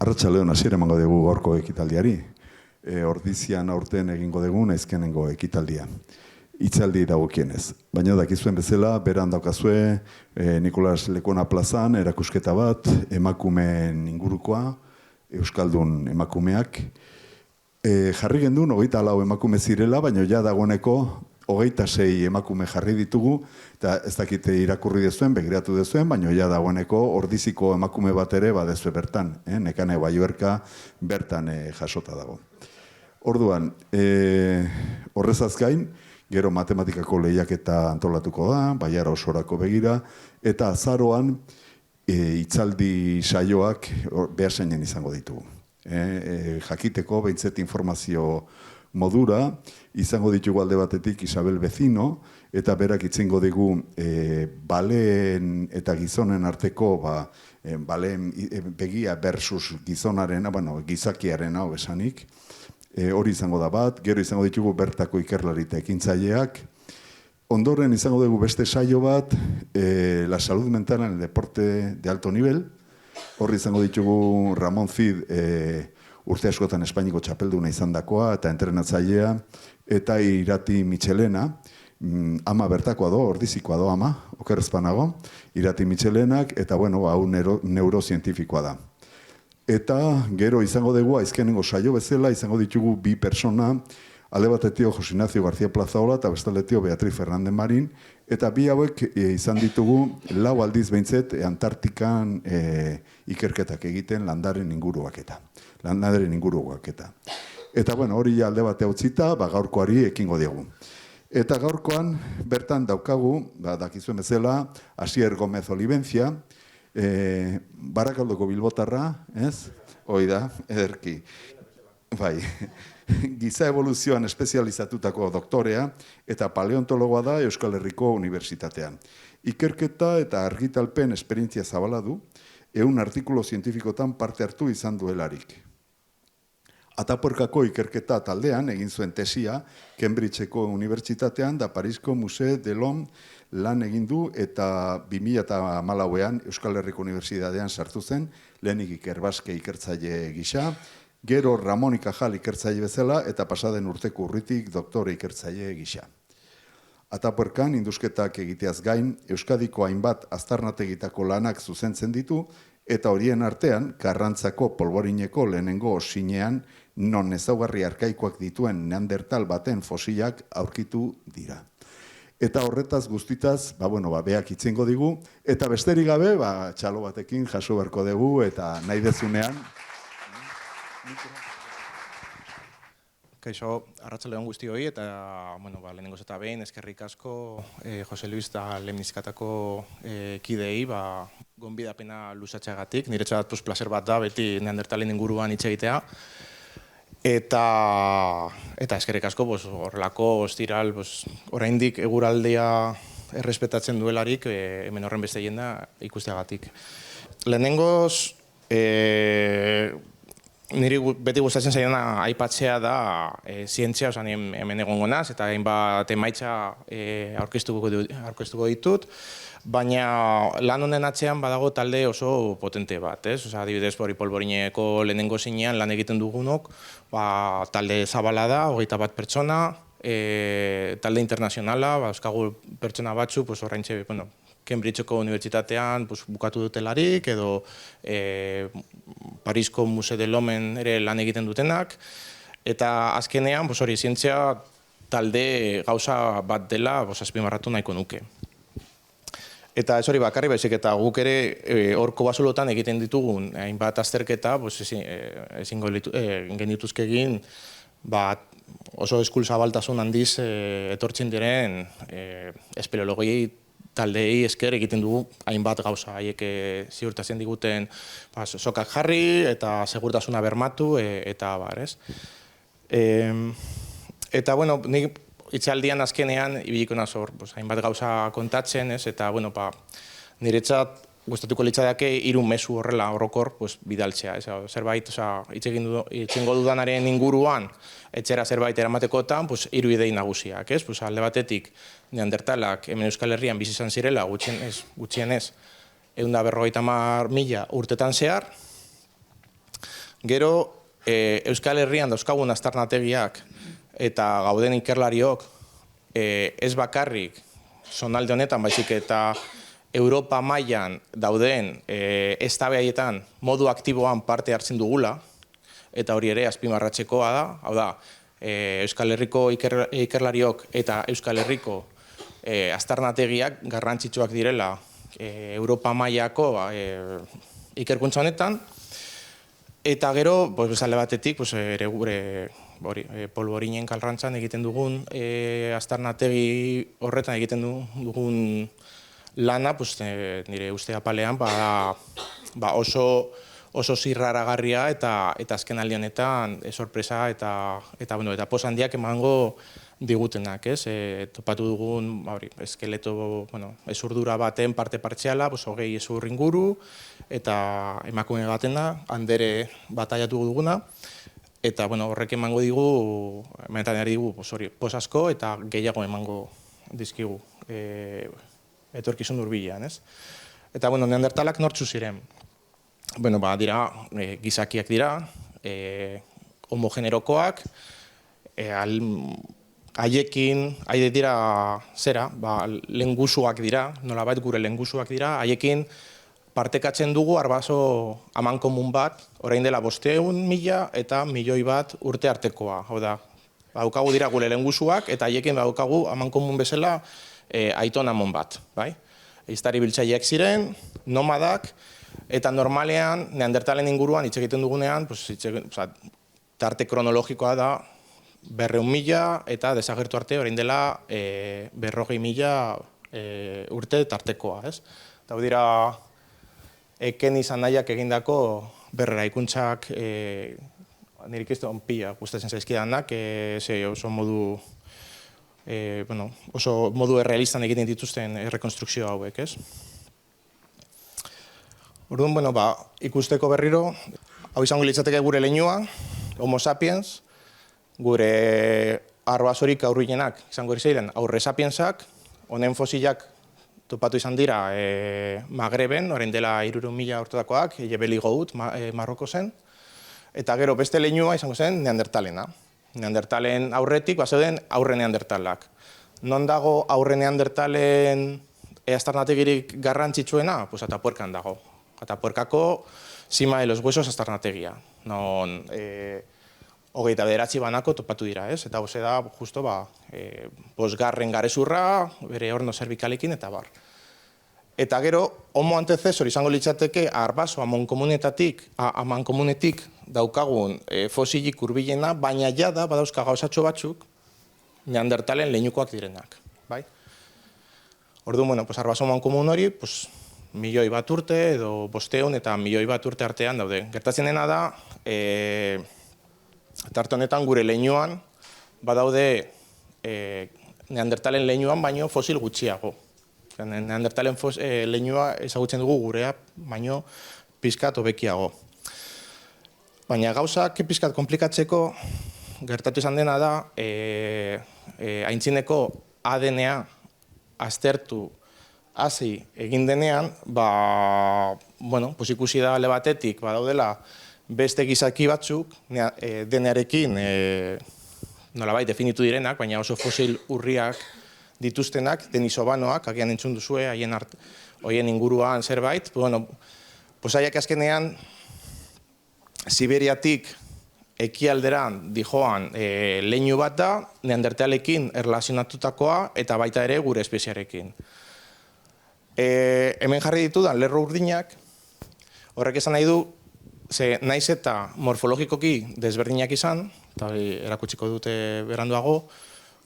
Arratsaldeon hasiera emango dugu gaurko ekitaldiari. Ordizian aurten egingo dugu azkenengo ekitaldia. Hitzaldi dagokienez. Baina dakizuen bezala, beran daukazue Nikolas Lekona plazan erakusketa bat, emakumeen ingurukoa, euskaldun emakumeak. Jarri gendun, 24 emakume zirela, baina ja dagoeneko 26 emakume jarri ditugu, eta ez dakite irakurri dezuen, begiratu dezuen, baina ja dagoeneko Ordiziko emakume bat ere badezue bertan, Nekane Balluerka bertan jasota dago. Orduan, horrezaz gain, gero matematikako lehiaketa antolatuko da, Baiara osorako begira, eta azaroan hitzaldi saioak behaseinen izango ditugu. Jakiteko, behintzet informazio modura, izango ditugu alde batetik Isabel Bezino, eta berak itzengo digu baleen eta gizonen arteko, baleen begia versus gizonaren, gizakiaren hau esanik, hori izango da bat, gero izango ditugu bertako ikerlari eta ekintzaileak, ondoren izango dugu beste saio bat, la salud mental en el deporte de alto nivel, horri izango ditugu Ramon Cid, urte askotan Espainiko txapelduna izandakoa eta entrenatzailea, eta Irati Michelena, ama bertakoa do, Ordizikoa do ama, okerrezpanago, Irati Michelenak, eta hau neurozientifikoa da. Eta gero izango dugu, azkenengo saio bezala, izango ditugu bi persona, alde batetio Jose Ignacio García Plazaola eta bestaletio Beatriz Fernández Marín, eta bi hauek izan ditugu 4 aldiz behintzet Antartikan ikerketak egiten landaren inguruak eta. Eta hori alde bate utzita, gaurkoari ekingo diegu. Eta gaurkoan bertan daukagu, dakizuen bezala, Asier Gómez Olivencia, Barakaldoko Bilbotarra, ez? Hoi da, ederki. Bai, giza evoluzioan espezializatutako doktorea eta paleontologoa da Euskal Herriko Unibertsitatean. Ikerketa eta argitalpen esperientzia zabala du, 100 artikulu zientifikotan parte hartu izan duelarik. Atapuerkako ikerketa taldean egin zuen tesia, Cambridgeko Unibertsitatean da Parisko Musée de l'Homme lan egin du eta 2014an Euskal Herriko Unibertsitatean sartu zen, lehenik Ikerbasque ikertzaile gisa, gero Ramon y Cajal ikertzaile bezala eta pasaden urteko urritik doktore ikertzaile gisa. Atapuerkan indusketak egiteaz gain, Euskadiko hainbat aztarnategitako lanak zuzentzen ditu, eta horien artean, Karrantzako polborineko lehenengo sinean, non ezaugarri arkaikoak dituen neandertal baten fosilak aurkitu dira. Eta horretaz guztitaz, beak itzengo digu, eta besterik gabe, txalo batekin jaso beharko dugu, eta nahi dezunean. Kaixo, arratsaldeon guztioi, eta lehenengoz eta behin, eskerrik asko Jose Luis eta Lemnizkatako kideei, gonbidapena luzatzeagatik, niretzat plazer bat da, beti neandertalen inguruan hitz egitea. Eta eskerrik asko, horrelako ostiral, oraindik eguraldia errespetatzen duelarik, hemen horren beste jenda ikusteagatik. Lehenengoz, niri beti gustatzen zaiona aipatzea da zientzia, hemen egongo naz, eta hainbat emaitza aurkeztuko ditut, baina lan honen atzean badago talde oso potente bat, ez? Adibidez, polborineko lehenengo zinean lan egiten dugunok, talde zabala da, 21 pertsona, talde internazionala, euskagu pertsona batzu, oraintxe, Cambridgeko Unibertsitatean bukatu dutelarik, edo Parisko Musée de l'Homme ere lan egiten dutenak, eta azkenean, hori, zientzia talde gauza bat dela, azpimarratu nahiko nuke. Eta ez hori bakarri, baizik eta guk ere horko basulotan egiten ditugun, hainbat azterketa, ezin genituzke egin, oso eskul zabaltasun handiz etortzen diren espeleologiei taldeei esker egiten dugu hainbat gauza, haiek ziurtatzen diguten sokak jarri eta segurtasuna bermatu eta ez. Eta, nik hitzaldian azkenean ibiliko naz hor, hainbat gauza kontatzen, eta niretzat gustatuko litzateke 3 mezu horrela horrokor bidaltzea. Zerbait, itxengo dudanaren inguruan, etxera zerbait eramatekotan, 3 idei nagusiak. Alde batetik, neandertalak hemen Euskal Herrian bizi izan zirela, gutxienez, 150.000 urtetan zehar, Gero, Euskal Herrian dauzkagun aztarnategiak eta gauden ikerlariok ez bakarrik zonalde honetan, baizik eta Europa mailan dauden eztabaidetan modu aktiboan parte hartzen dugula, eta hori ere azpimarratzekoa da, hau da, Euskal Herriko ikerlariok eta Euskal Herriko aztarnategiak garrantzitsuak direla Europa mailako ikerkuntza honetan, eta gero, bezale batetik, ere gure polvorinen Karrantzan egiten dugun aztarnategi horretan egiten dugun lana, nire uste apalean, oso zirraragarria eta azken aldi honetan sorpresa eta poz handiak emango digutenak, ez? Topatu dugun eskeleto, ezurdura baten parte partziala, 20 ezur inguru, eta emakume batena, handere bataiatu duguna, eta horrek emango digu, poz asko eta gehiago emango dizkigu etorkizun hurbilean, ez? Eta, neandertalak nortzu ziren. Dira, gizakiak dira, homogenerokoak, haiekin, dira zera, lengusuak dira, nolabait gure lengusuak dira, haiekin partekatzen dugu arbaso amankomun bat, orain dela 500.000 eta 1.000.000 urte artekoa. Hau da, daukagu dira gure lengusuak eta haiekin daukagu amankomun bezala aiton amon bat. Ehiztari biltzaileak ziren, nomadak, eta normalean, neandertalen inguruan hitz egiten dugunean, tarte kronologikoa da 200.000 eta desagertu arte orain dela 40.000 urte tartekoa. Eta hau dira, eken izan nahiak egindako berreraikuntzak, nirik ez da onpila gustatzen zaizkidanak, oso modu errealistan egiten dituzten errekonstrukzio hauek, ez? Orduan, ikusteko berriro, hau izango litzateke gure leinua, Homo sapiens, gure arbasorik aurrilenak izango ziren aurre sapiensak, honen fosilak topatu izan dira Magreben, orain dela 300.000 urtetakoak, Jebel Igout, Marroko zen, eta gero beste leinua izango zen neandertalena. Neandertalen aurretik, zeuden aurre neandertalak. Non dago aurre neandertalen aztarnategirik garrantzitsuena? Atapuerkan dago. Atapuerkako Sima de los Huesos aztarnategia. Non 29 banako topatu dira, ez? Eta hoze da, justo, 5. garezurra, bere horno zerbikalekin, eta bar. Eta gero, homo antecesor izango litzateke arbaso amankomunetik daukagun fosilik hurbilena, baina jada badauzka gauzatxo batzuk neandertalen leinukoak direnak. Orduan, arbaso amankomun hori, 1.000.000 urte edo 500 eta 1.000.000 urte artean daude. Gertatzen dena da, tarte honetan gure leinuan badaude neandertalen leinuan baino fosil gutxiago. Neandertalen leinua ezagutzen dugu gurea baino pizkat hobekiago. Baina gauzak pizkat komplikatzeko gertatu izan dena da aintzineko ADN-a aztertu hasi egin denean, ikusi da alde batetik badaudela beste gizaki batzuk DNA-arekin nolabait definitu direnak, baina oso fosil urriak dituztenak, denisobanoak, agian entzun duzue, hoien inguruan zerbait. Haiek azkenean Siberiatik ekialderan dijoan leinu bat da, neandertalekin erlazionatutakoa eta baita ere gure espeziarekin. Hemen jarri ditudan lerro urdinak, horrek esan nahi du, naiz eta morfologikoki desberdinak izan, eta erakutsiko dute beranduago,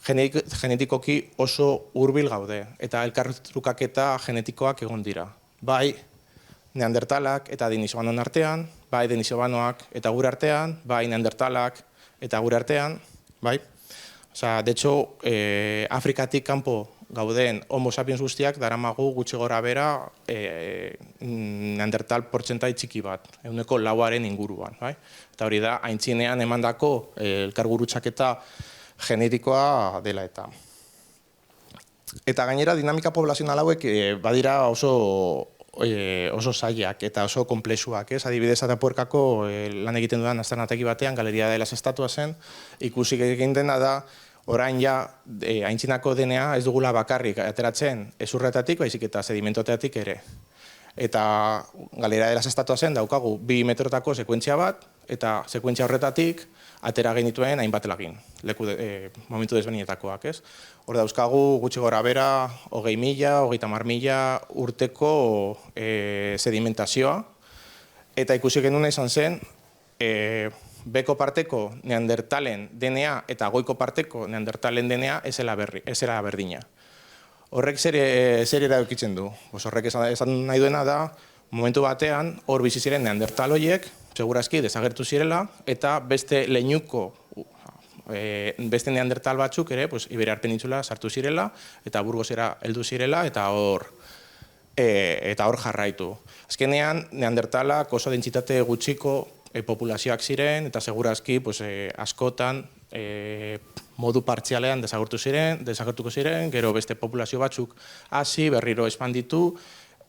genetikoki oso hurbil gaude, eta elkartrukaketa genetikoak egon dira. Bai neandertalak eta denisobanon artean, bai denisobanoak eta gure artean, bai neandertalak eta gure artean, bai. De hecho, Afrikatik kanpo gauden homo sapiens guztiak daramagu gutxi gora bera neandertal portzentai txiki bat, 4% inguruan. Eta hori da, aintzinean emandako elkargurutzaketa genetikoa dela eta. Eta gainera, dinamika poblazional hauek badira oso oso zailak eta oso komplexuak, ez? Adibidez, Atapuerkako lan egiten dudan aztarnategi batean, Galeria de las Estatuasen, ikusi egin dena da, orain ja, aintzinako DNA ez dugula bakarrik ateratzen ezurretatik, baizik eta sedimentoteatik ere. Eta Galeria de las Estatuasen daukagu 2 metrotako sekuentzia bat, eta sekuentzia horretatik atera genituen hainbat lagin, momentu desberdinetakoak, ez? Hor dauzkagu gutxi gora bera, 20.000, 30.000 urteko sedimentazioa, eta ikusi genuna izan zen, beko parteko neandertalen DNA eta goiko parteko neandertalen DNA ez era berdina. Horrek zer erakitzen du? Horrek esan nahi duena da, momentu batean, hor bizi ziren neandertal horiek, segurazki desagertu zirela, eta beste leinuko, beste neandertal batzuk ere, Iberiar Penintsula sartu zirela, eta Burgosera heldu zirela, eta hor jarraitu. Azkenean, neandertalak oso dentsitate gutxiko populazioak ziren, eta segurazki askotan modu partzialean desagertuko ziren, gero beste populazio batzuk hasi, berriro espanditu,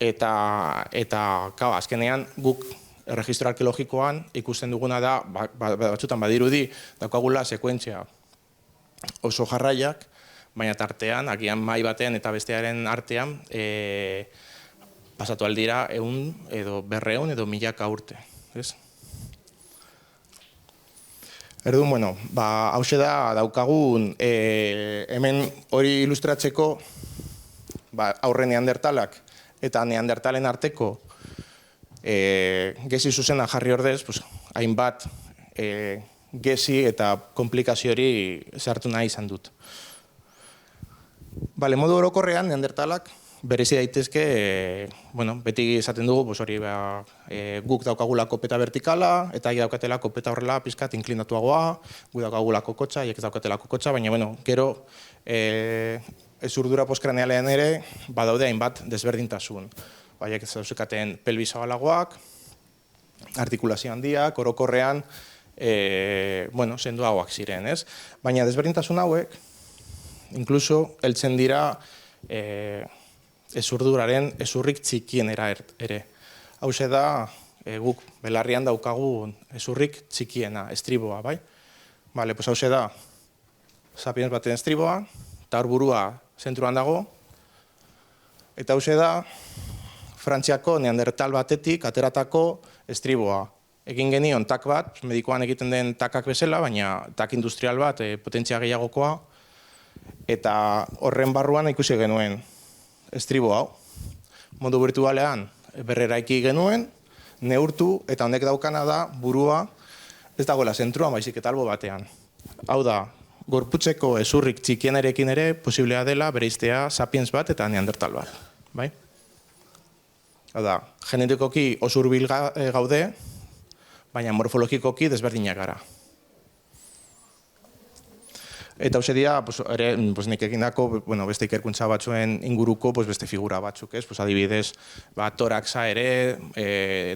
eta azkenean guk erregistro arkeologikoan ikusten duguna da, batzutan badirudi, daukagula sekuentzia oso jarraiak, baina tartean, agian mai batean eta bestearen artean, pasatu aldira 100 edo 200 edo 1000 urte. Erduan, bueno, hauxe da daukagun, hemen hori ilustratzeko, aurre neandertalak eta neandertalen arteko gezi zuzena jarri ordez, hainbat gezi eta komplikazio hori sartu nahi izan dut. Modu orokorrean, neandertalak berezi daitezke, beti esaten dugu, guk daukagula kopeta vertikala, eta haiek daukatela kopeta horrela pizkat inklinatuagoa, guk daukagula kokotxa, haiek ez daukatela kokotxa, baina gero ezurdura postkranealean ere badaude hainbat desberdintasun. Haiek ez dauzkaten pelbis zabalagoak, artikulazio handiak, orokorrean sendoagoak ziren, ez? Baina desberdintasun hauek, inkluso, heltzen dira ezurrik txikienera ere. Hauxe da, guk belarrian daukagu ezurrik txikiena, estriboa, bai? Hauxe da, sapiens baten estriboa, eta hor burua zentruan dago, eta hauxe da, Frantziako neandertal batetik ateratako estriboa. Egin genion tak bat, medikoan egiten den takak bezala, baina tak industrial bat, potentzia gehiagokoa, eta horren barruan ikusi genuen estribo hau. Modu virtualean berreraiki genuen, neurtu, eta honek daukana da burua ez dagoela zentruan, baizik eta albo batean. Hau da, gorputzeko ezurrik txikienarekin ere posiblea dela bereiztea sapiens bat eta neandertal bat. Bai? Hau da, genetikoki oso hurbil gaude, baina morfologikoki desberdinak gara. Eta hauxe dira, nik egindako beste ikerkuntza batzuen inguruko beste figura batzuk, ez? Adibidez, toraxa ere,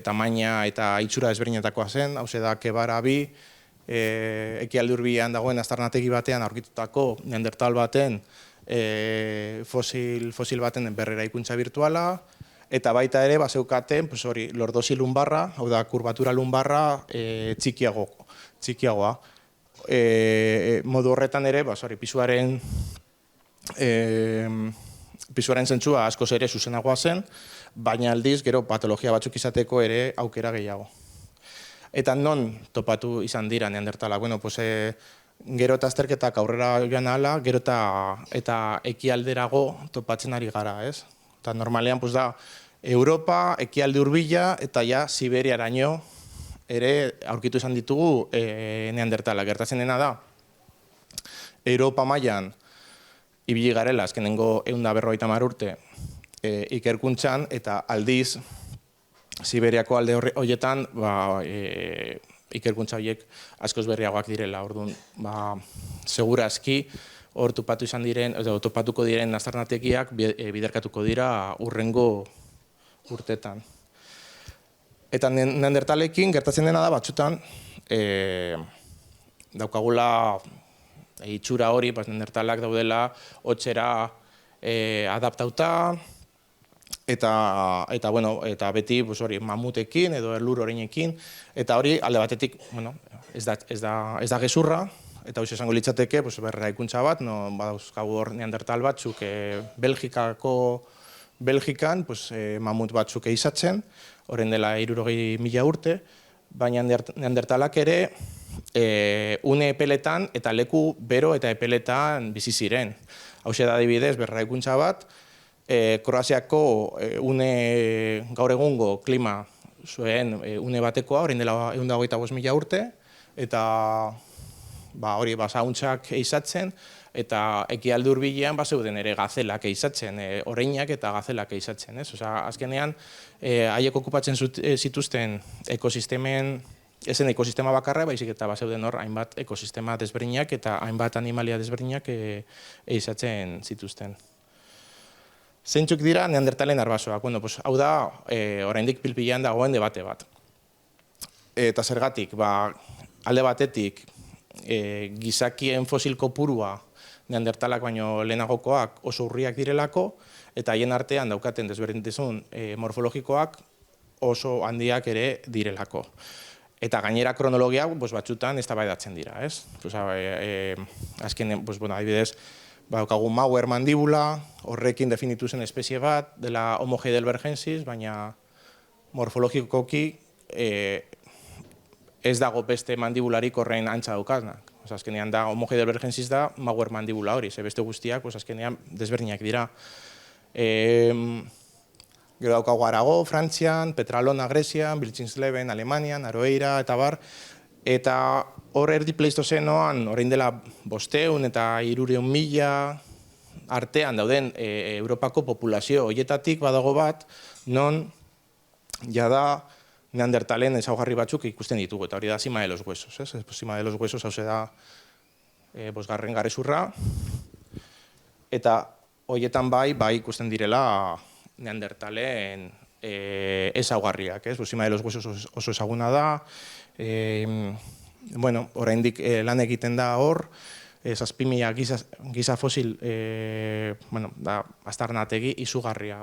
tamaina eta itxura desberdinetakoa zen, hauxe da Kebara bi, ekialde hurbilean dagoen aztarnategi batean aurkitutako neandertal baten fosil baten berreraikuntza virtuala, eta baita ere, zeukaten, lordosi lumbarra, hau da, kurbatura lumbarra txikiagoa. Modu horretan ere, pisuaren zentzua askoz ere zuzenagoa zen, baina aldiz, gero patologia batzuk izateko ere aukera gehiago. Eta non topatu izan dira neandertalak? Gero eta azterketak aurrera joan ahala, gero eta ekialderago topatzen ari gara, ez? Eta normalean, da, Europa, ekialde hurbila eta ja Siberiaraino ere aurkitu izan ditugu neandertalak. Gertatzen dena da, Europa mailan ibili garela azkenengo 150 urte ikerkuntzan, eta aldiz Siberiako alde horietan ikerkuntza horiek askoz berriagoak direla. Orduan, segurazki hor topatuko diren aztarnategiak biderkatuko dira hurrengo urtetan. Eta neandertalekin gertatzen dena da batzutan daukagula itxura hori, neandertalak daudela hotzera adaptauta, eta beti hori mamutekin edo erlur oreinekin, eta hori alde batetik ez da gezurra, eta hori esango litzateke berraikuntza bat, badauzkagu hor neandertal batzuk Belgikan mamut batzuk ehizatzen, horren dela 60.000 urte, baina neandertalak ere une epeletan eta leku bero eta epeletan bizi ziren. Hau da adibidez berraikuntza bat, Kroaziako gaur egungo klima zuen une batekoa, horrein dela 125.000 urte, eta hori basauntzak eizatzen, eta ekialde hurbilean zeuden ere gazelak eizatzen, oreinak eta gazelak eizatzen. Azkenean, haiek okupatzen zituzten ekosistemen, ezen ekosistema bakarra, baizik eta zeuden hor hainbat ekosistema desberdinak eta hainbat animalia desberdinak eizatzen zituzten. Zeintzuk dira neandertalen arbasoak? Hau da, oraindik pil-pilean dagoen debate bat. Eta zergatik, alde batetik, gizakien fosil kopurua neandertalak baino lehenagokoak oso urriak direlako, eta haien artean daukaten desberdintasun morfologikoak oso handiak ere direlako. Eta gainera kronologiak batzutan eztabaidatzen dira, ez? Azken, adibidez, daukagu Mauer mandibula, horrekin definitu zen espezie bat, dela Homo heidelbergensis, baina morfologikoki ez dago beste mandibularik horrein antza daukanak. Azkenean da, Homo heidelbergensis da Mauer mandibula hori, beste guztiak azkenean desberdinak dira. Gero daukagu Arago, Frantzian, Petralona, Grezian, Biltzinsleben, Alemanian, Aroeira, eta bar. Eta hor erdi pleistozenoan, orain dela 500 eta 300.000 artean dauden Europako populazio horietatik badago bat, non jada neandertalen ezaugarri batzuk ikusten ditugu, eta hori da Sima de los Huesos. Sima de los Huesos hau da 5. garezurra, eta horietan bai ikusten direla neandertalen ezaugarriak. Sima de los Huesos oso ezaguna da, oraindik lan egiten da hor, 7.000 giza fosil aztarnategi izugarria.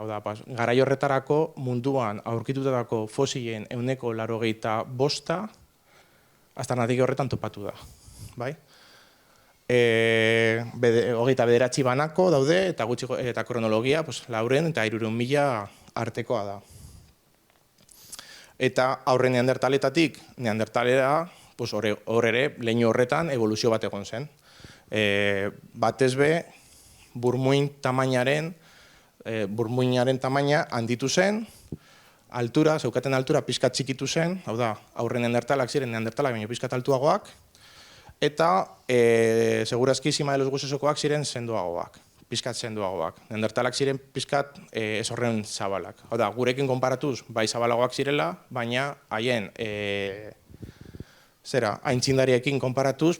Garai horretarako munduan aurkitutako fosilen 85% aztarnategi horretan topatu da. 29 banako daude eta kronologia 400 eta 300.000 artekoa da. Eta aurre neandertaletatik neandertalera hor ere leinu horretan evoluzio bat egon zen. Batez be, burmuinaren tamaina handitu zen, zeukaten altura pixkat txikitu zen, hau da, aurre neandertalak ziren neandertalak baino pixkat altuagoak, eta segurazki Sima de los Huesosokoak ziren sendoagoak, pixkat sendoagoak. Neandertalak ziren pixkat ez horren zabalak. Hau da, gurekin konparatuz, bai zabalagoak zirela, baina haien aintzindariekin konparatuz,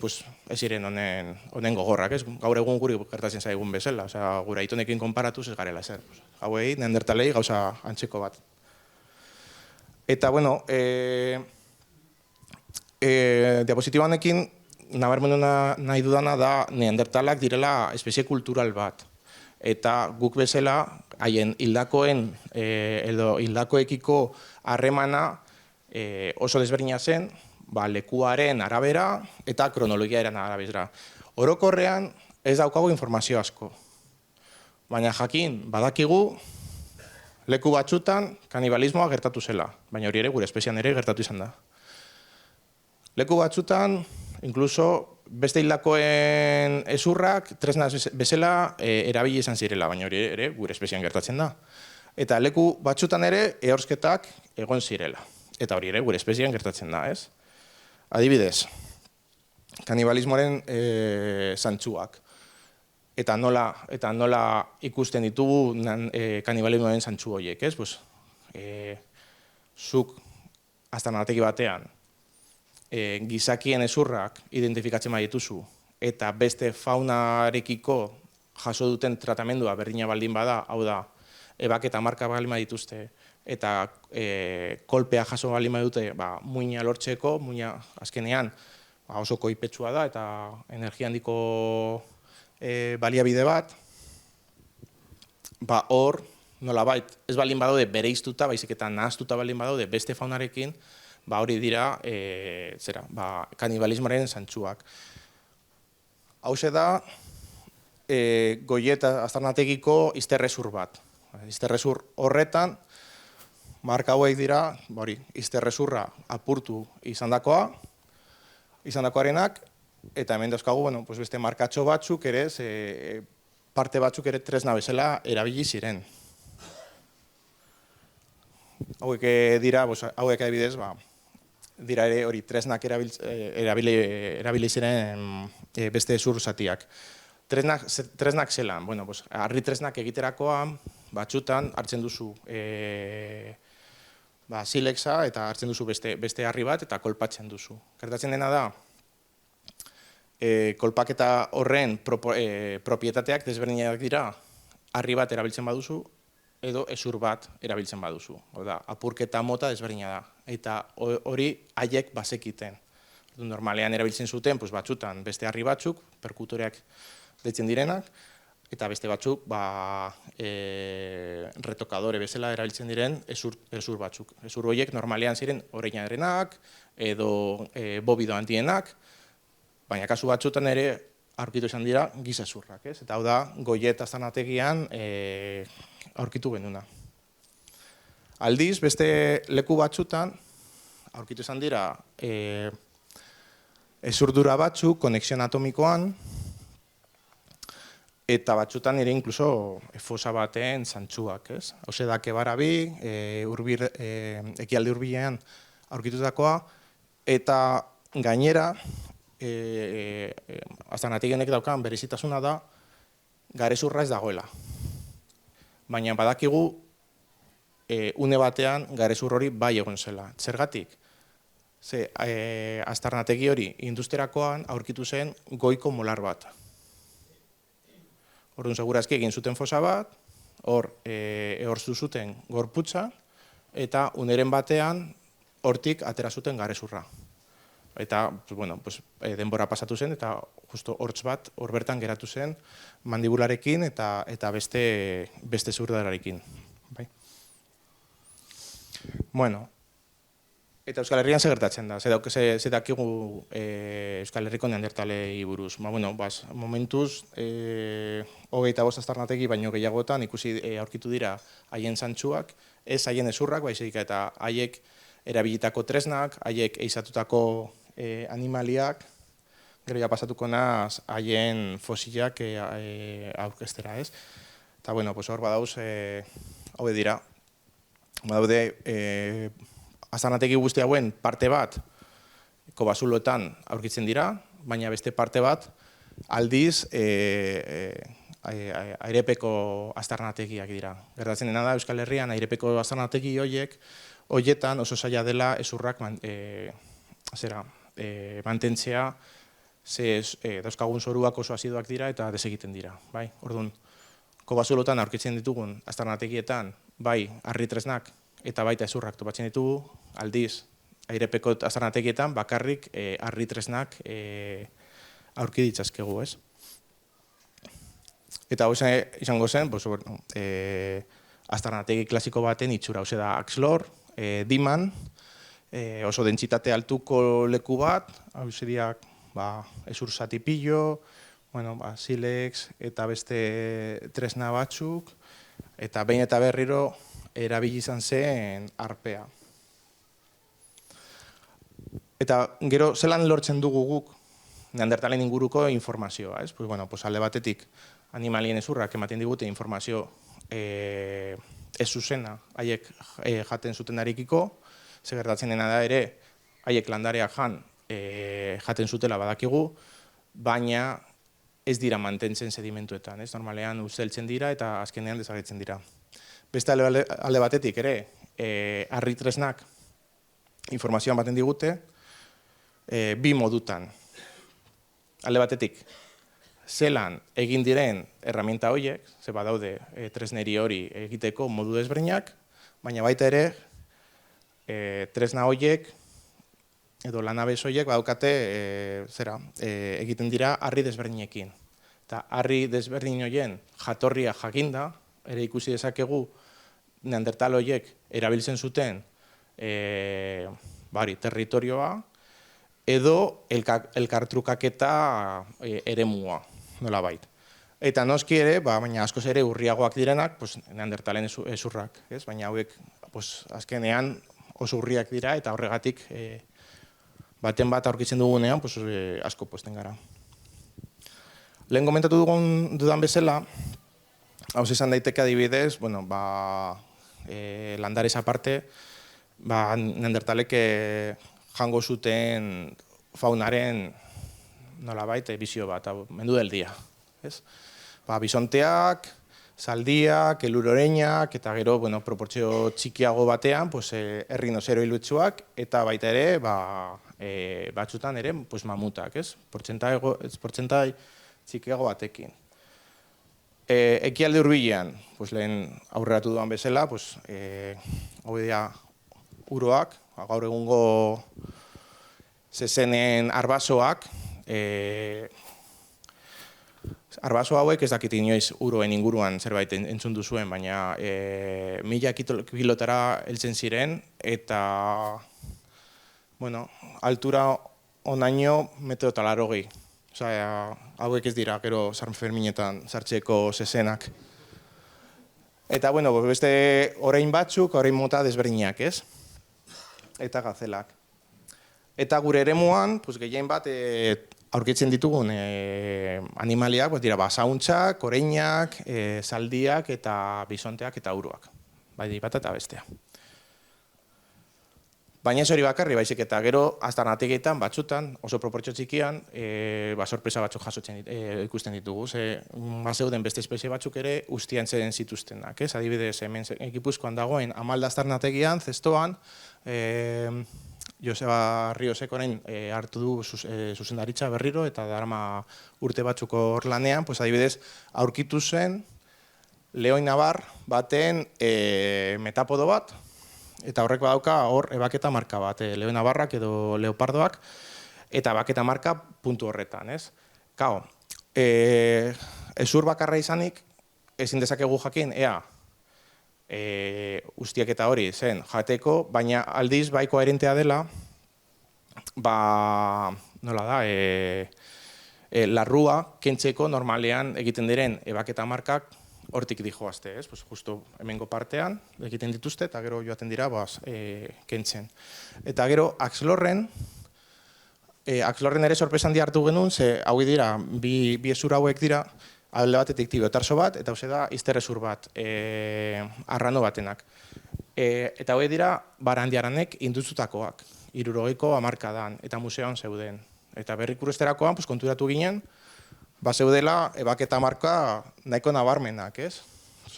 ez ziren honen gogorrak, ez? Gaur egun guri gertatzen zaigun bezala, gure aitonekin konparatuz ez garela ezer. Hauei, neandertalei gauza antzeko bat. Eta, diapositibanekin nabarmendu nahi dudana da neandertalak direla espezie kultural bat. Eta guk bezala, haien hildakoen edo hildakoekiko harremana oso desberdina zen, lekuaren arabera eta kronologiaren arabera. Orokorrean ez daukagu informazio asko. Baina jakin, badakigu leku batzutan kanibalismoa gertatu zela. Baina hori ere gure espezian ere gertatu izan da. Leku batzutan, inkluso beste hildakoen ezurrak tresna bezala erabili izan zirela. Baina hori ere gure espezian gertatzen da. Eta leku batzutan ere ehorsketak egon zirela. Eta hori ere gure espezian gertatzen da, ez? Adibidez, kanibalismoaren zantzuak. Eta nola ikusten ditugu kanibalismoaren zantzu horiek, ez? Zuk aztarnategi batean gizakien ezurrak identifikatzen badituzu eta beste faunarekiko jaso duten tratamendua berdina baldin bada, hau da, ebaketa marka baldin badituzte, eta kolpea jaso baldin badute muina lortzeko, muina azkenean oso koipetsua da eta energia handiko baliabide bat, hor nolabait ez baldin badaude bereiztuta, baizik eta nahaztuta baldin badaude beste faunarekin, hori dira kanibalismoaren zantzuak. Hauxe da Goiet aztarnategiko izterrezur bat. Izterrezur horretan, marka hauek dira, izterrezurra apurtu izandakoarenak, eta hemen dauzkagu, beste markatxo batzuk ere, parte batzuk ere tresna bezala erabili ziren. Hauek dira, hauek adibidez, dira ere hori tresnak erabili ziren beste zur zatiak. Tresnak zelan, harri tresnak egiterakoan, batzutan hartzen duzu silexa eta hartzen duzu beste harri bat eta kolpatzen duzu. Gertatzen dena da, kolpaketa horren propietateak desberdinak dira, harri bat erabiltzen baduzu, edo hezur bat erabiltzen baduzu. Oda, apurketa mota desberdina da. Eta hori haiek bazekiten. Normalean erabiltzen zuten, batzutan beste harri batzuk, perkutoreak deitzen direnak, eta beste batzuk retokadore bezala erabiltzen diren hezur batzuk. Hezur horiek normalean ziren oreinarenak, edo bobido handienak, baina kasu batzutan ere aurkitu izan dira gizezurrak. Eta hau da, Goiet aztarnategian aurkitu genuna. Aldiz, beste leku batzutan, aurkitu izan dira hezurdura batzuk, konexion atomikoan, eta batzutan ere inkluso fosa baten zantzuak. Hauze da, Kebarabi, ekialde hurbilean aurkitutakoa, eta gainera, aztarnategienek daukan berezitasuna da, garezurra ez dagoela. Baina badakigu, une batean garezur hori bai egon zela. Zergatik? Ze aztarnategi hori industriakoan aurkitu zen goiko molar bat. Orduan segurazki egin zuten fosa bat, hor ehortzu zuten gorputza, eta uneren batean hortik atera zuten garezurra. Eta denbora pasatu zen, eta justo hortz bat hor bertan geratu zen mandibularekin eta beste zurdararekin. Eta Euskal Herrian zer gertatzen da? Zer dakigu Euskal Herriko neandertalei buruz? Momentuz, 25 aztarnategi baino gehiagotan ikusi aurkitu dira haien zantzuak, ez haien hezurrak, baizik eta haiek erabilitako tresnak, haiek ehizatutako animaliak, gero ja pasatuko naz haien fosilak aurkeztera, ez? Eta, hor badauz, hauek dira. Badaude, aztarnategi guzti hauen parte bat kobazuloetan aurkitzen dira, baina beste parte bat aldiz airepeko aztarnategiak dira. Gertatzen dena da Euskal Herrian airepeko aztarnategi horietan oso zaila dela hezurrak mantentzea, dauzkagun zoruak oso azidoak dira eta desegiten dira. Orduan, kobazulotan aurkitzen ditugun aztarnategietan, bai harri tresnak eta baita hezurrak topatzen ditugu, aldiz, airepeko aztarnategietan bakarrik harri tresnak aurki ditzazkegu, ez? Eta hau izango zen, aztarnategi klasiko baten itxura, hau da Axlor, Diman, oso dentsitate altuko leku bat, hau zediak hezur zatipillo, silex eta beste tresna batzuk, eta behin eta berriro erabili izan zen arpea. Eta gero, zelan lortzen dugu guk neandertalen inguruko informazioa, ez? Alde batetik, animalien hezurrak ematen digute informazio ez zuzena, haiek jaten zutenarekiko, ze gertatzen dena da ere, haiek landarea jaten zutela badakigu, baina ez dira mantentzen sedimentuetan, ez? Normalean usteltzen dira eta azkenean desagertzen dira. Beste alde batetik ere, harri tresnak informazioa ematen digute, bi modutan. Alde batetik, zelan egin diren erraminta horiek, ze badaude tresneri hori egiteko modu desberdinak, baina baita ere, tresna horiek edo lanabez horiek badaukate egiten dira harri desberdinekin. Eta harri desberdin horien jatorria jakinda, ere ikusi dezakegu neandertal horiek erabiltzen zuten territorioa, edo elkartrukaketa eremua, nolabait. Eta noski ere, baina askoz ere urriagoak direnak, neandertalen ezurrak, baina hauek azkenean oso urriak dira eta horregatik baten bat aurkitzen dugunean asko pozten gara. Lehen komentatu dudan bezala, hau izan daiteke adibidez, landarez aparte, neandertalek jango zuten faunaren nolabait bizio bat, mendu del dia. Bisonteak, zaldiak, eluroreinak, eta gero proportzio txikiago batean errinozero ilutsuak, eta baita ere batzutan ere mamutak, portzentai txikiago batekin. Ekialde hurbilean, lehen aurreratu duan bezala, hau dira uroak, gaur egungo zezenen arbasoak, arbaso hauek ez dakit inoiz uroen inguruan zerbait entzun duzuen, baina 1000 kilotara heltzen ziren, eta altura onaino 1,80 m. Hauek ez dira, gero San Ferminetan sartzeko zezenak. Eta, beste orain batzuk, orain mota desberdinak, ez? Eta gazelak. Eta gure eremuan, gehien bat aurkitzen ditugun animaliak, dira basauntzak, oreinak, zaldiak eta bisonteak eta uroak. Bai, bat eta bestea. Baina ez hori bakarri, baizik eta gero aztarnategietan, batzutan, oso proportzio txikian, sorpresa batzuk jasotzen ikusten ditugu. Bazeuden beste espezie batzuk ere ustiantzen zituztenak. Adibidez, hemen Gipuzkoan dagoen Amalda aztarnategian, zestoan, Joseba Riosek orain hartu du zuzendaritza berriro eta darama urte batzuko hor lanean, adibidez, aurkitu zen lehoin nabar baten metapodo bat, eta horrek badauka hor ebaketa marka bat, lehoin nabarrak edo leopardoak, eta ebaketa marka puntu horretan, ez? Kao, ezur bakarra izanik, ezin dezakegu jakin, ustiak eta hori zen jateko, baina aldiz bai koherentea dela, nola da, larrua kentzeko normalean egiten diren ebaketa markak hortik dijoazte, ez? Justo hemengo partean egiten dituzte eta gero joaten dira kentzen. Eta gero Axlorren ere sorpresan hartu genuen, ze hau dira, bi ezur hauek dira, alde batetik tibiotarso bat, eta hau da izterrezur bat, arrano batenak. Eta hau dira Barandiaranek induzutakoak, 60ko hamarkadan, eta museoan zeuden. Eta berrikuresterakoan konturatu ginen, zeudela ebaketa marka nahiko nabarmenak, ez?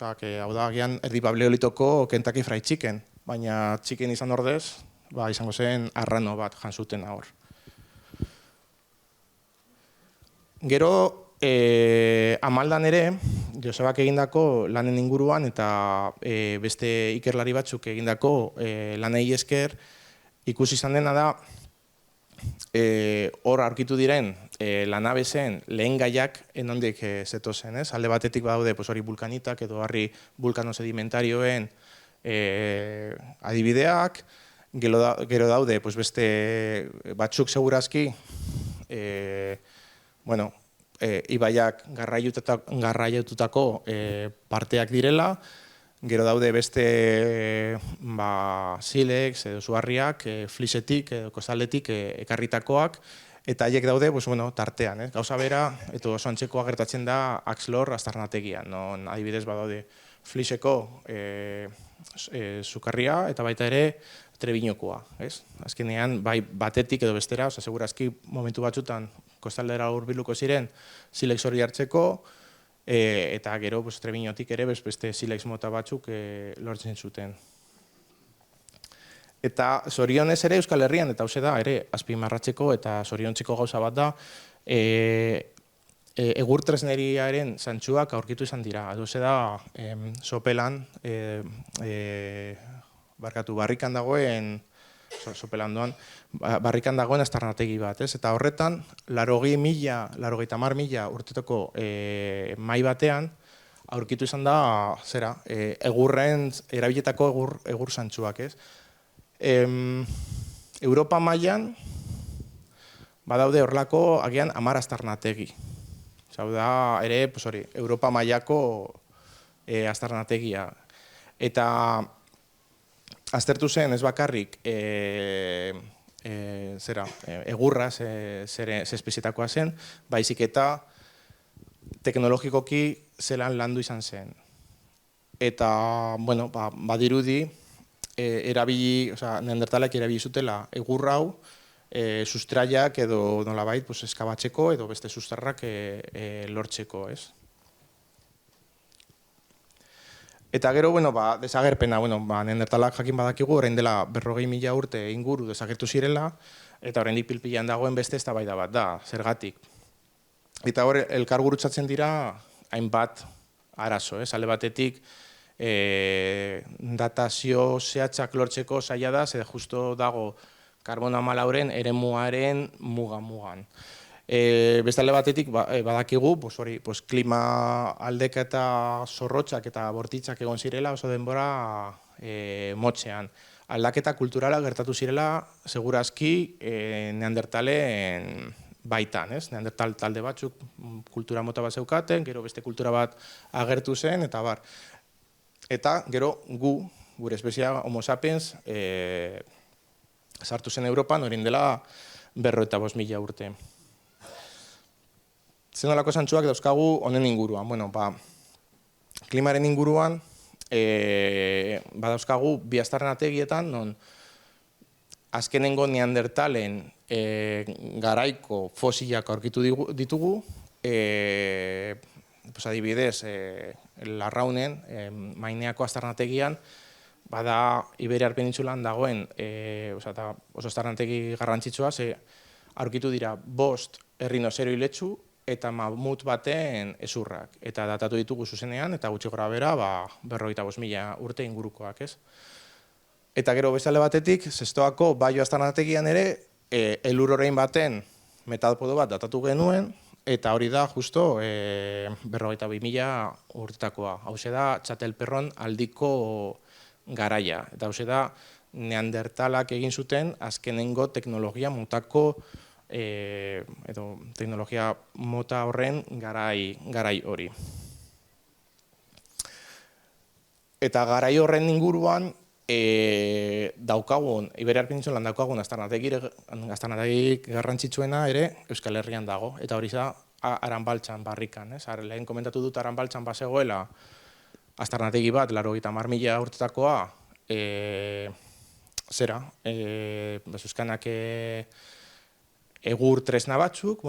Hau da, agian erdi paleolitoko Kentucky Fried Chicken, baina chicken izan ordez, izango zen arrano bat jantzuten hor. Gero, Amaldan ere, Josebak egindako lanen inguruan eta beste ikerlari batzuk egindako lanei esker ikusi izan dena da hor aurkitu diren lanabezen lehen gaiak enondik zetozen, ez? Alde batetik badaude hori vulkanitak edo harri vulkano sedimentarioen adibideak, gero daude beste batzuk segurazki ibaiak garraiatutako parteak direla, gero daude beste silex edo zuharriak, flisetik edo kostaldetik ekarritakoak, eta haiek daude tartean. Gauza bera, eta oso antzekoa gertatzen da Axlor aztarnategian, non adibidez badaude fliseko sukarria eta baita ere Trebinokoa. Azkenean, batetik edo bestera, segurazki momentu batzutan kostaldera hurbiluko ziren silex hori hartzeko, eta gero Trebinotik ere beste silex mota batzuk lortzen zuten. Eta zorionez ere Euskal Herrian, eta hau da, ere azpimarratzeko eta zoriontzeko gauza bat da, egur tresneriaren zantzuak aurkitu izan dira. Hau da, Sopelan, barrikan dagoen, Sopelan doan, barrikan dagoen aztarnategi bat, ez? Eta horretan, 80.000 urtetoko mai batean, aurkitu izan da, egurren, erabilietako egur zantzuak, ez? Europa mailan badaude horrelako agian 10 aztarnategi. Hau da, ere, Europa mailako aztarnategia. Eta aztertu zen ez bakarrik egurra ze espezietakoa zen, baizik eta teknologikoki zelan landu izan zen. Eta, badirudi, neandertalak erabili zutela egur hau, sustraiak edo nolabait eskabatzeko edo beste sustarrak lortzeko, ez? Eta gero, desagerpena, neandertalak jakin badakigu, orain dela 40.000 urte inguru desagertu zirela, eta oraindik pil-pilean dagoen beste eztabaida bat da, zergatik. Eta hor, elkar gurutzatzen dira hainbat arazo, ez? Alde batetik, datazio zehatzak lortzeko zaila da, ze justo dago karbono 14 eremuaren mugan. Beste alde batetik badakigu, klima aldaketa zorrotzak eta bortitzak egon zirela oso denbora motzean. Aldaketa kulturala gertatu zirela segurazki neandertalen baitan, ez? Neandertal talde batzuk kultura mota bat zeukaten, gero beste kultura bat agertu zen, eta bar. Eta gero gure espeziea Homo sapiens, sartu zen Europan, orain dela 55.000 urte. Zer nolako zantzuak dauzkagu honen inguruan? Klimaren inguruan, badauzkagu bi aztarnategietan, non azkenengo neandertalen garaiko fosilak aurkitu ditugu, adibidez, Larraunen, Maineako aztarnategian, bada Iberiar penintsulan dagoen oso aztarnategi garrantzitsua, aurkitu dira 5 errinozero iletsu eta mamut baten ezurrak. Eta datatu ditugu zuzenean, eta gutxi gora bera, 55.000 urte ingurukoak, ez? Eta gero beste alde batetik, Zestoako Baio aztarnategian ere, elur orain baten metalpodo bat datatu genuen, eta hori da justo 52.000 urtetakoa. Hau da Txatelperron aldiko garaia. Eta hau da neandertalak egin zuten azkenengo teknologia motako edo teknologia mota horren garai hori. Eta garai horren inguruan daukagun, Iberiar penintsulan daukagun aztarnategi garrantzitsuena ere Euskal Herrian dago. Eta hori da Aranbaltzan barrikan. Lehen komentatu dut Aranbaltzan bazegoela aztarnategi bat, 80.000 urtetakoa, Euskanak egur tresna batzuk,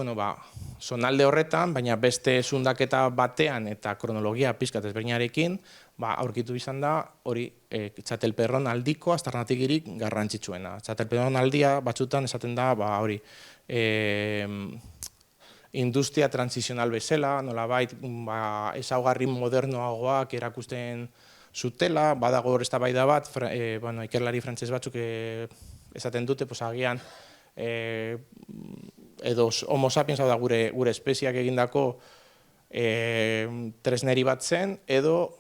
zonalde horretan, baina beste zundaketa batean eta kronologia pixkat ezberdinarekin, aurkitu izan da hori Txatelperron aldiko aztarnategirik garrantzitsuena. Txatelperron aldia batzutan esaten da hori industria transizional bezala, nolabait ezaugarri modernoagoak erakusten zutela, badago hor eztabaida bat, ikerlari frantses batzuk esaten dute, agian edo Homo sapiens, hau da gure espeziak egindako tresneri bat zen, edo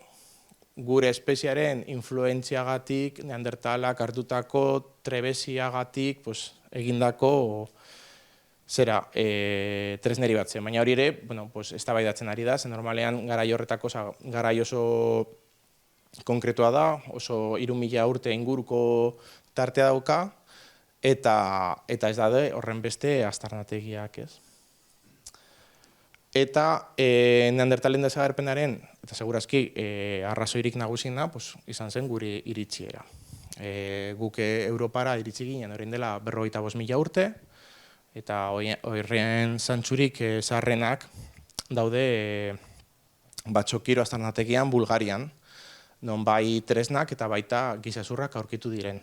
gure espeziaren influentziagatik, neandertalak hartutako trebeziagatik egindako tresneri bat zen. Baina hori ere, eztabaidatzen ari da, zen normalean garai horretako garai oso konkretua da, oso 3.000 urte inguruko tartea dauka, eta ez daude horren beste aztarnategiak, ez? Eta neandertalen desagerpenaren, eta segurazki arrazoirik nagusina, izan zen gure iritsiera. Guk Europara iritsi ginen orain dela 55.000 urte, eta horren zantzurik zaharrenak daude Batxokiro aztarnategian Bulgarian, non bai tresnak eta baita gizazurrak aurkitu diren.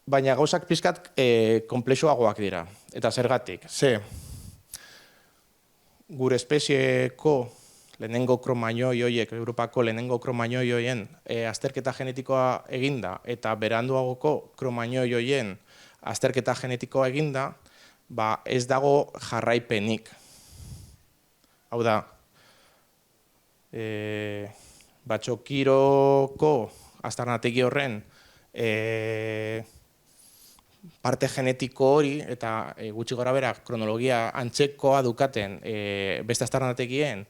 Baina gauzak pixkat konplexuagoak dira. Eta zergatik, gure espezieko lehenengo kromainoi horiek, Europako lehenengo kromainoi horien azterketa genetikoa eginda, eta beranduagoko kromainoi horien azterketa genetikoa eginda, ez dago jarraipenik. Hau da, Batxokiroko aztarnategi horren parte genetiko hori eta gutxi gora bera kronologia antzekoa dukaten beste aztarnategien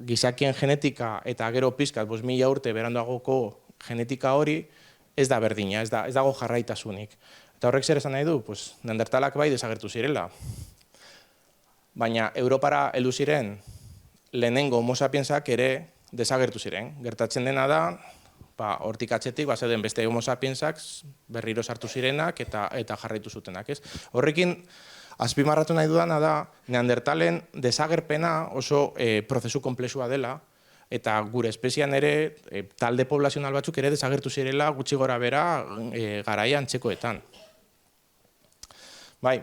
gizakien genetika eta gero pizkat 5.000 urte beranduagoko genetika hori ez da berdina, ez dago jarraitasunik. Eta horrek zer esan nahi du? Pues, neandertalak bai desagertu zirela. Baina Europara heldu ziren lehenengo homo sapiensak ere desagertu ziren. Gertatzen dena da, hortik atzetik, zeuden beste homo sapiensak berriro sartu zirenak eta jarraitu zutenak. Horrekin, azpimarratu nahi dudana da, neandertalen desagerpena oso prozesu konplexua dela, eta gure espezian ere, talde poblazional batzuk ere desagertu zirela gutxi gora bera garaia antzekoetan. Bai,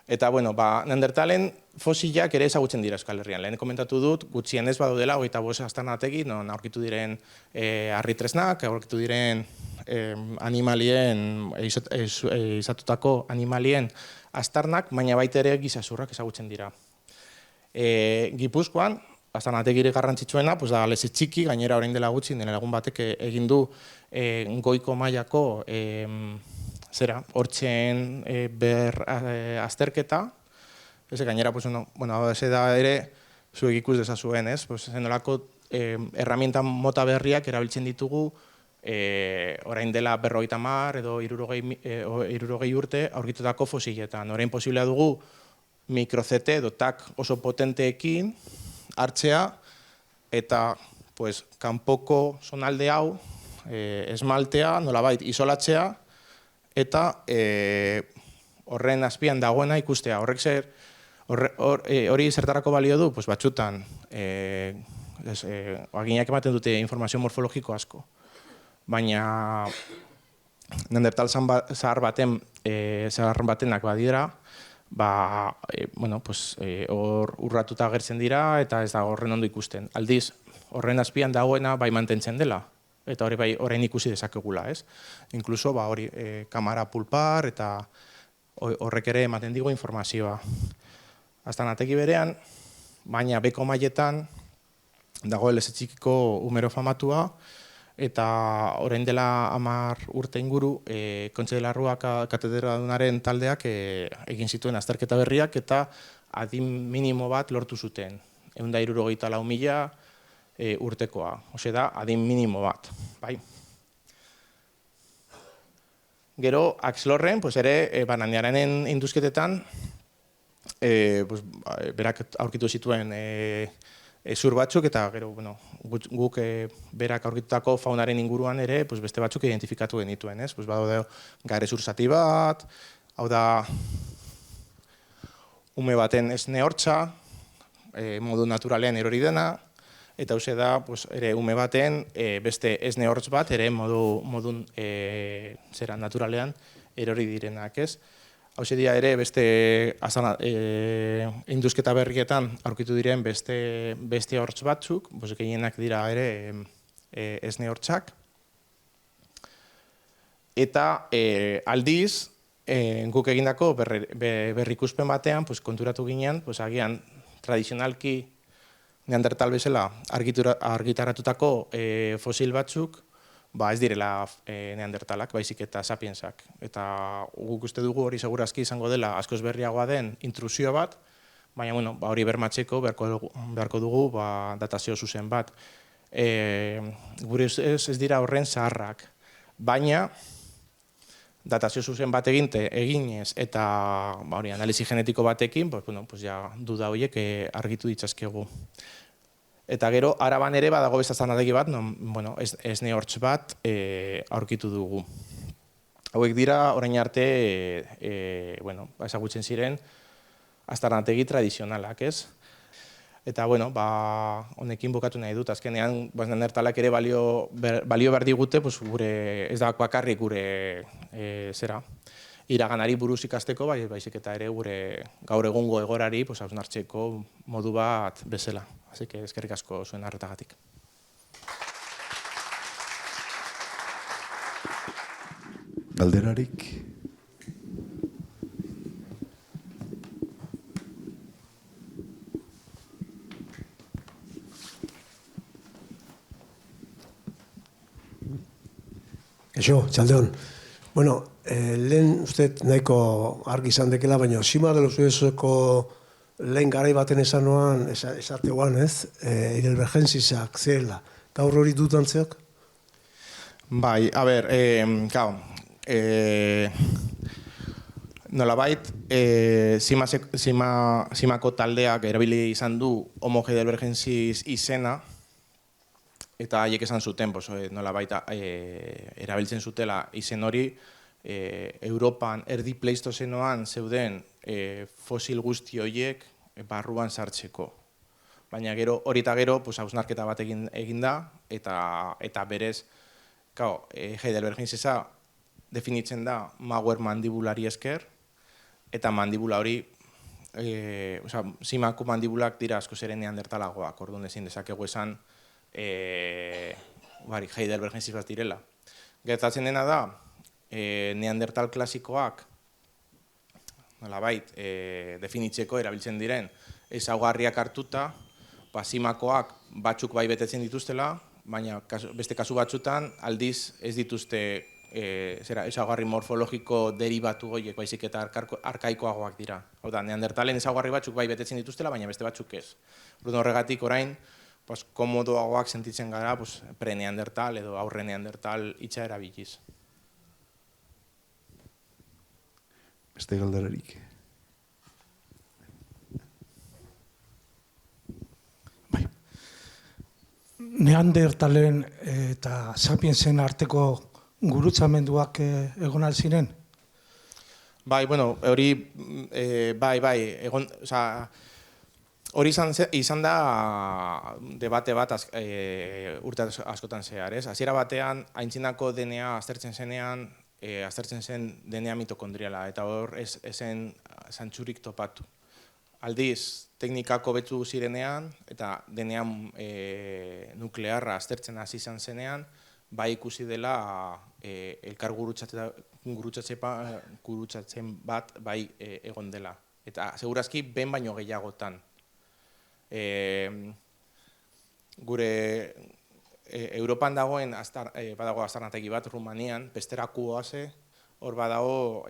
eta bueno, neandertalen fosilak ere ezagutzen dira Euskal Herrian. Lehen komentatu dut, gutxienez badaudela 25 aztarnategi, non aurkitu diren harritresnak, aurkitu diren animalien, izatutako animalien aztarnak, baina baita ere gizazurrak ezagutzen dira. Gipuzkoan, aztarnategirik garrantzitsuena, da Leze Txiki, gainera orain dela gutxi, nire lagun batek egin du goiko mailako hortzen azterketa, gainera, ez da ere, zuek ikus dezazuen, zenolako herramienta mota berriak erabiltzen ditugu orain dela 50 edo 60 urte aurkitutako fosiletan. Orain posiblea dugu mikro-CT edo TAC oso potenteekin hartzea eta kanpoko zonalde hau esmaltea, nolabait isolatzea eta horren azpian dagoena ikustea. Hori zertarako balio du? Batzutan, aginak ematen dute informazio morfologiko asko. Baina neandertal zahar batenak badira, hor urratuta agertzen dira eta ez da horren ondo ikusten. Aldiz, horren azpian dagoena bai mantentzen dela, eta hori bai orain ikusi dezakegula, ez? Inkluso hori kamara pulpar eta horrek ere ematen digu informazioa. Aztarnategi berean, baina beko mailetan dago Leze Txikiko umero famatua, eta orain dela 10 urte inguru, Kontxe de la Rua katedradunaren taldeak egin zituen azterketa berriak eta adin minimo bat lortu zuten. 164.000 urtekoa, da adin minimo bat. Gero, Axelorren ere bananiaren induzketetan berak aurkitu zituen zur batzuk eta gero guk berak aurkitutako faunaren inguruan ere beste batzuk identifikatu genituen. Badaude garezur zati bat, hau da ume baten esne hortza, modu naturalean erori dena, eta hauxe da ere ume baten beste esne hortz bat ere modu naturalean erori direnak. Hauxe dira ere beste induzketa berrietan aurkitu diren beste hortz batzuk, gehienak dira ere esne hortzak. Eta aldiz, guk egindako berrikuspen batean konturatu ginen, agian tradizionalki neandertal bezala argitaratutako fosil batzuk ez direla neandertalak, baizik eta sapiensak. Eta guk uste dugu hori segurazki izango dela askoz berriagoa den intrusio bat, baina hori bermatzeko beharko dugu datazio zuzen bat. Gure ez dira horren zaharrak, baina datazio zuzen bat eginez eta analizi genetiko batekin, duda horiek argitu ditzazkegu. Eta gero, Araban ere badago beste aztarnategi bat, esne hortz bat aurkitu dugu. Hauek dira, orain arte, ezagutzen ziren aztarnategi tradizionalak, ez? Eta, honekin bukatu nahi dut, azkenean, neandertalak ere balio behar digute, ez da bakarrik gure iraganari buruz ikasteko, baizik eta ere gure gaur egungo egorari hausnartzeko modu bat bezala. Así que eskerrik asko zuen arretagatik. Galderarik? Eixo, txaldeon. Bueno, lehen uste nahiko argi izan dekela, baina Ximar de los Suezoko lehen garai baten esanoan, esateoan ez, Heidelbergensisak zela. Gaur hori dutantzeak? Bai, a ber, claro, nolabait, Simako taldeak erabili izan du Homo heidelbergensis izena, eta haiek esan zuten, nolabait erabiltzen zutela izen hori, Europan erdi pleistozenoan zeuden fosil guzti horiek barruan sartzeko. Baina gero, hori eta gero, hausnarketa bat egin da, eta berez, Heidelbergensisa definitzen da Mauer mandibulari esker, eta mandibula hori, Simako mandibulak dira askoz ere neandertalagoak, orduan ezin dezakegu esan Heidelbergensis bat direla. Gertatzen dena da, neandertal klasikoak, nolabait, definitzeko erabiltzen diren ezaugarriak hartuta, Simakoak batzuk bai betetzen dituztela, baina beste kasu batzutan aldiz ez dituzte ezaugarri morfologiko deribatu horiek, baizik eta arkaikoagoak dira. Hau da, neandertalen ezaugarri batzuk bai betetzen dituztela, baina beste batzuk ez. Horregatik orain, komodoagoak sentitzen gara pre-neandertal edo aurre neandertal hitza erabiliz. Beste galderarik. Neandertalen eta sapiensen arteko gurutzamenduak egon ziren? Bai, bueno, hori, hori izan da debate bat urte askotan zehar, ez? Hasiera batean, aintzinako DNA aztertzen zen DNA mitokondriala, eta hor ezen zantzurik topatu. Aldiz, teknikako betzu zirenean, eta DNA nuklearra aztertzen hasi izan zenean, bai ikusi dela elkar gurutzatzen bat bai egon dela. Eta segurazki behin baino gehiagotan. Gure Europan dagoen badago aztarnategi bat, Rumanian, Pesterakuoase, hor badago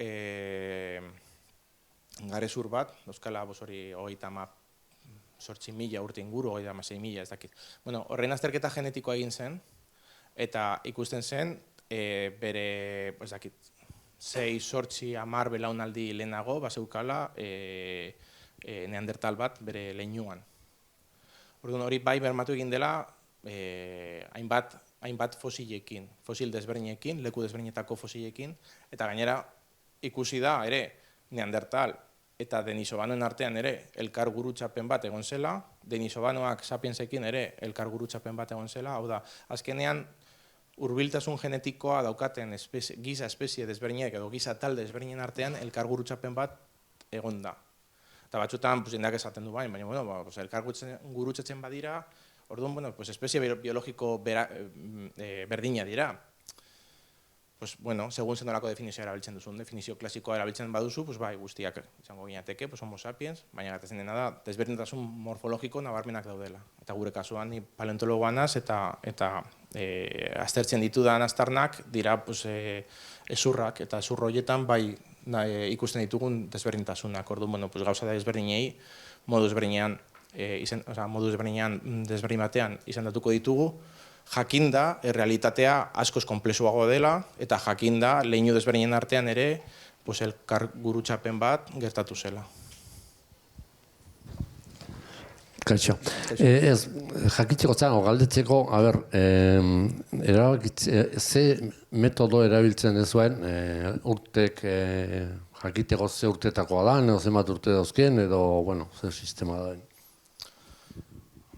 garezur bat, euskala hori 38.000 urte inguru, 36.000, ez dakit. Bueno, horren azterketa genetikoa egin zen, eta ikusten zen, bere, ez dakit, 6-8 10 belaunaldi lehenago, bazeukala neandertal bat bere leinuan. Orduan hori bai bermatu egin dela, hainbat fosilekin, fosil desberdinekin, leku desberdinetako fosilekin, eta gainera ikusi da ere neandertal eta denisovanoen artean ere elkar gurutzapen bat egon zela, denisovanoak sapiensekin ere elkar gurutzapen bat egon zela, hau da, azkenean hurbiltasun genetikoa daukaten giza espezie desberdinek edo giza talde desberdinen artean elkar gurutzapen bat egon da. Eta batzutan, jendeak esaten du baina, elkar gurutzatzen badira, orduan, espezie biologiko berdina dira. Segun zenolako definizioa erabiltzen duzun, definizio klasikoa erabiltzen baduzu, bai, guztiak izango ginateke, homo sapiens, baina gertatzen dena da, desberdintasun morfologiko nabarmenak daudela. Eta gure kasuan, ni paleontologoa naz, eta aztertzen ditudan aztarnak dira ezurrak, eta ezur horietan bai ikusten ditugun desberdintasunak. Orduan, gauza da desberdinei, modu desberdin batean izendatuko ditugu, jakinda, errealitatea askoz konplexuago dela, eta jakinda, leinu desberdinen artean ere, elkar gurutzapen bat gertatu zela. Kaixo. Jakitzeko zango, galdetzeko, ze metodo erabiltzen dezuen, urtek jakiteko ze urtetakoa da, edo zenbat urte dauzken, edo, ze sistema da.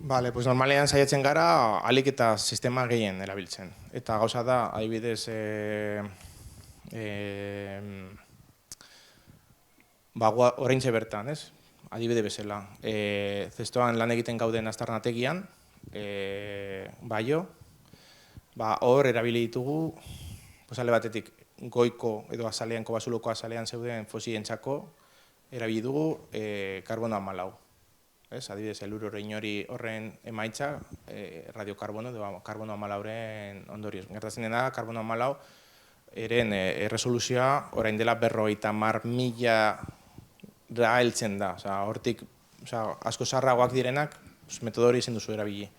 Normalean saiatzen gara, ahalik eta sistema gehien erabiltzen. Eta gauza da, adibidez, oraintxe bertan, ez? Adibide bezala. Zestoan lan egiten gauden aztarnategian, baio, hor erabili ditugu, alde batetik goiko edo azalean, kobasuloko azalean zeuden fosilientzako, erabili dugu karbono 14. Adibidez, elurore inori horren emaitza radiokarbono, edo karbono 14-ren ondorioz. Gertatzen dena, karbono 14 eren erresoluzioa orain dela 50.000 heltzen da. Hortik asko zaharragoak direnak, metodo hori ezin duzu erabili.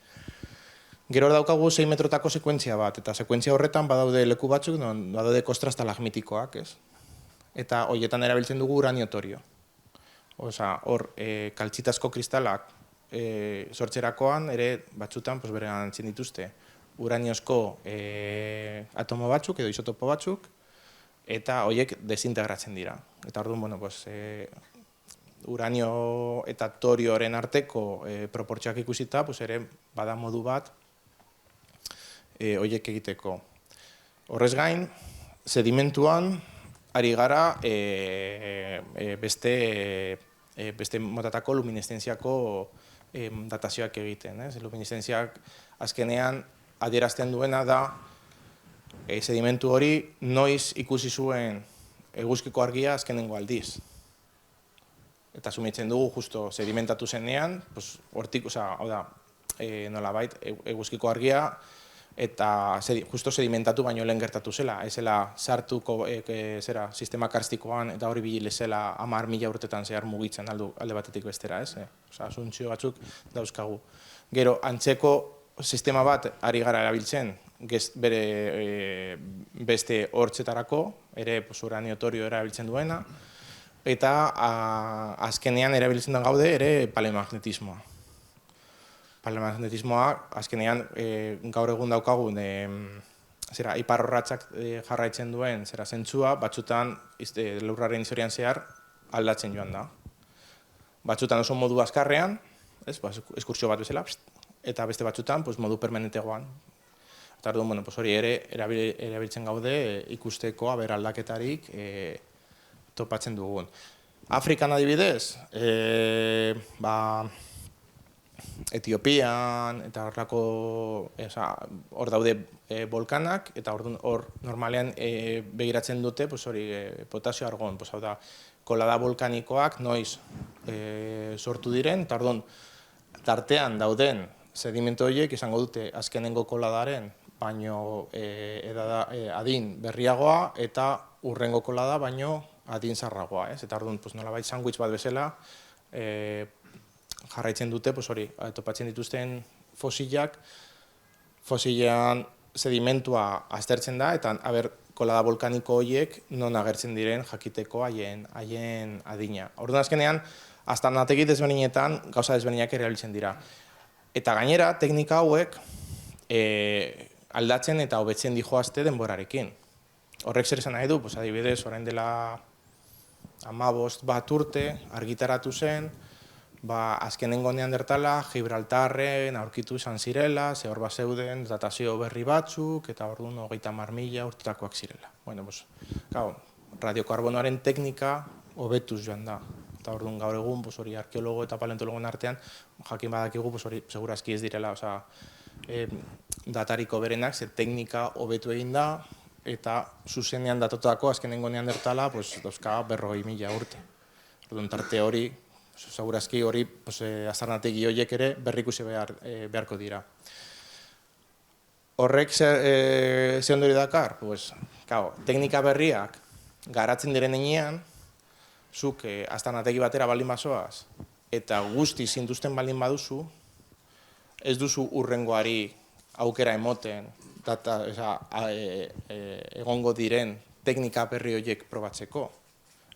Gero daukagu 6 metrotako sekuentzia bat, eta sekuentzia horretan badaude leku batzuk, badaude kontrastalagmitikoak, ez? Eta horietan erabiltzen dugu uranio torio. Hor, kaltzitazko kristalak sortzerakoan ere batzutan beregan antzien dituzte uraniozko atomo batzuk edo isotopo batzuk, eta horiek desintegratzen dira. Eta orduan, uranio eta torioren arteko proportzioak ikusita, ere bada modu bat horiek egiteko. Horrez gain, sedimentuan ari gara beste motatako lumineszentziako datazioak egiten. Lumineszentziak azkenean adierazten duena da sedimentu hori noiz ikusi zuen eguzkiko argia azkenengo aldiz. Eta sumitzen dugu justo sedimentatu zenean, hortik, hau da, nolabait, eguzkiko argia, eta justo sedimentatu baino lehen gertatu zela. Ez zela sartuko sistema karstikoan eta hori bile zela 10.000 urtetan zehar mugitzen alde batetik bestera, ez? Asuntzio batzuk dauzkagu. Gero, antzeko sistema bat ari gara erabiltzen, bere beste hortzetarako, ere uranio torio erabiltzen duena, eta azkenean erabiltzen den gaude ere palemagnetismoa. Palemagnetismoa, azkenean gaur egun daukagun iparrorratzak jarraitzen duen zentzua, batzutan lurraren historian zehar aldatzen joan da. Batzutan oso modu azkarrean, eskurtsio bat bezala, eta beste batzutan modu permanentegoan. Eta orduan, hori ere erabiltzen gaude ikusteko aldaketarik topatzen dugun. Afrikan adibidez, Etiopian eta hor daude volkanak, eta hor normalean begiratzen dute potasio argon, hau da, kolada volkanikoak noiz sortu diren, eta orduan tartean dauden sedimentu horiek izango dute azkenengo koladaren baino adin berriagoa eta urrengo kolada baino adin zarragoa. Eta orduan nolabait sandwich bat bezala jarraitzen dute, topatzen dituzten fosilak, fosilean sedimentua aztertzen da, eta kolada volkaniko horiek non agertzen diren jakiteko haien adina. Orduan azkenean, aztarnategi desberdinetan gauza desberdinak erabiltzen dira. Eta gainera, teknika hauek aldatzen eta hobetzen dijoazte denborarekin. Horrek zer esan nahi du, adibidez, orain dela 15 bat urte argitaratu zen, azkenengo neandertala, Gibraltarren aurkitu izan zirela, hor zeuden datazio berri batzuk, eta orduan 30.000 urtetakoak zirela. Radiokarbonoaren teknika hobetuz joan da. Eta orduan gaur egun, arkeologo eta paleontologoen artean, jakin badakigu, segurazki ez direla, datariko berenak, ze teknika hobetu egin da, eta zuzenean datotako azkenengo neandertala, dauzka 40.000 urte. Orduan tarte hori, segurazki hori, aztarnategi horiek ere berrikusi beharko dira. Horrek ze ondori dakar? Teknika berriak garatzen diren enean, zuk aztarnategi batera baldin bazoaz, eta guzti zintuzten baldin baduzu, ez duzu urrengoari aukera emoten, egongo diren teknika berri horiek probatzeko.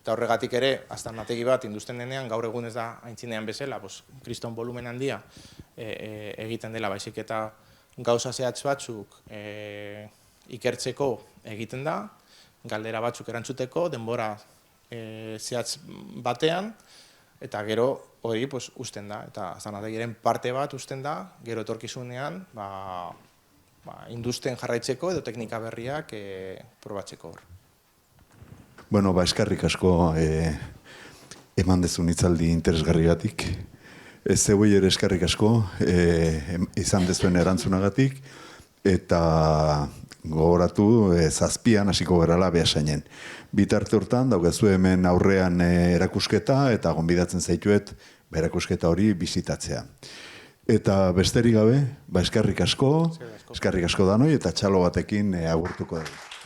Eta horregatik ere, aztarnategi bat induzten denean, gaur egun ez da aintzinean bezala, kriston volumen handia egiten dela, baizik eta gauza zehatz batzuk ikertzeko egiten da, galdera batzuk erantzuteko, denbora zehatz batean, eta gero hori uzten da, eta aztarnategiren parte bat uzten da, gero etorkizunean induzten jarraitzeko edo teknika berriak probatzeko hor. Bueno, eskerrik asko eman dezun hitzaldi interesgarrigatik. Zeuei ere eskerrik asko izan dezuen erantzunagatik, eta gogoratu 7:00 hasiko gerala Beasainen. Bitarte hortan daukazu hemen aurrean erakusketa, eta gonbidatzen zaituet erakusketa hori bisitatzea. Eta besterik gabe, eskerrik asko danoi, eta txalo batekin agurtuko dugu.